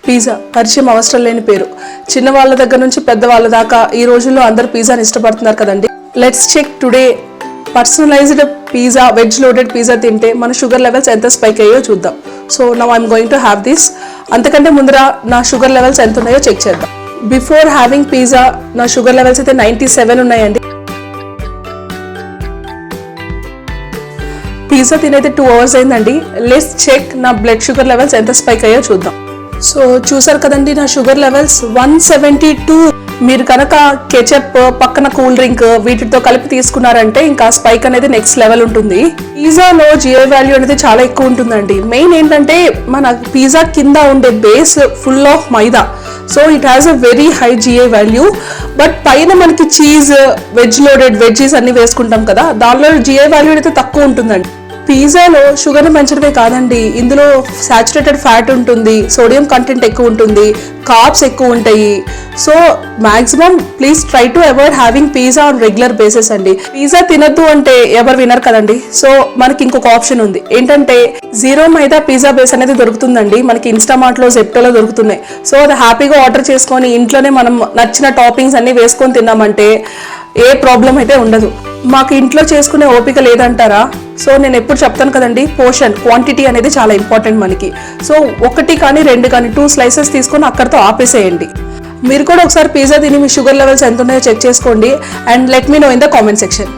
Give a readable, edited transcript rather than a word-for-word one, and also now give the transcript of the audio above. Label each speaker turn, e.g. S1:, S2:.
S1: Pizza పరిచయం అవసరం లేని పేరు. చిన్న వాళ్ళ దగ్గర నుంచి పెద్ద వాళ్ళ దాకా ఈ రోజుల్లో అందరు పిజ్జాని ఇష్టపడుతున్నారు కదండి. Let's check today. Personalized pizza, veg loaded pizza తింటే మన షుగర్ లెవెల్స్ ఎంత స్పైక్ అయ్యో చూద్దాం. So now I'm going to have this. అంతకంటే ముందర నా షుగర్ లెవెల్స్ ఎంత ఉన్నాయో చెక్ చేద్దాం. బిఫోర్ హ్యావింగ్ పిజ్జా నా షుగర్ లెవెల్స్ అయితే 97 ఉన్నాయండి. పిజ్జా తినైతే 2 hours అయిందండి. లెట్స్ చెక్ నా బ్లడ్ షుగర్ లెవెల్స్ ఎంత స్పైక్ అయ్యో చూద్దాం. సో చూసారు కదండి నా షుగర్ లెవెల్స్ 172. మీరు కనుక కెచప్ పక్కన కూల్ డ్రింక్ వీటితో కలిపి తీసుకున్నారంటే ఇంకా స్పైక్ అనేది నెక్స్ట్ లెవెల్ ఉంటుంది. పిజ్జాలో జిఐ వాల్యూ అనేది చాలా ఎక్కువ ఉంటుందండి. మెయిన్ ఏంటంటే మన పిజ్జా కింద ఉండే base full of maida. So it has a very high GI value. But పైన మనకి చీజ్, వెజ్ లోడెడ్ వెజ్జీస్ అన్ని వేసుకుంటాం కదా, దానిలో జిఐ వాల్యూ అయితే తక్కువ ఉంటుందండి. పిజ్జాలో షుగర్ని పెంచడమే కాదండి, ఇందులో సాచురేటెడ్ ఫ్యాట్ ఉంటుంది, సోడియం కంటెంట్ ఎక్కువ ఉంటుంది, కార్బ్స్ ఎక్కువ ఉంటాయి. So maximum please try to avoid having pizza on regular basis అండి. పిజ్జా తినద్దు అంటే ఎవరు వినరు కదండి. సో మనకి ఇంకొక ఆప్షన్ ఉంది. ఏంటంటే జీరో మైదా పిజ్జా బేస్ అనేది దొరుకుతుందండి. మనకి ఇన్స్టామార్ట్లో, జెప్టోలో దొరుకుతున్నాయి. సో అది హ్యాపీగా ఆర్డర్ చేసుకొని ఇంట్లోనే మనం నచ్చిన టాపింగ్స్ అన్ని వేసుకొని తిన్నామంటే ఏ ప్రాబ్లం అయితే ఉండదు. మాకు ఇంట్లో చేసుకునే ఓపిక లేదంటారా? సో నేను ఎప్పుడు చెప్తాను కదండి, పోర్షన్ క్వాంటిటీ అనేది చాలా ఇంపార్టెంట్ మనకి. సో 1 కానీ 2 కానీ 2 slices తీసుకొని అక్కడితో ఆపేసేయండి. మీరు కూడా ఒకసారి పిజ్జా తిని మీ షుగర్ లెవెల్స్ ఎంత ఉన్నాయో చెక్ చేసుకోండి and let me know in the comment section.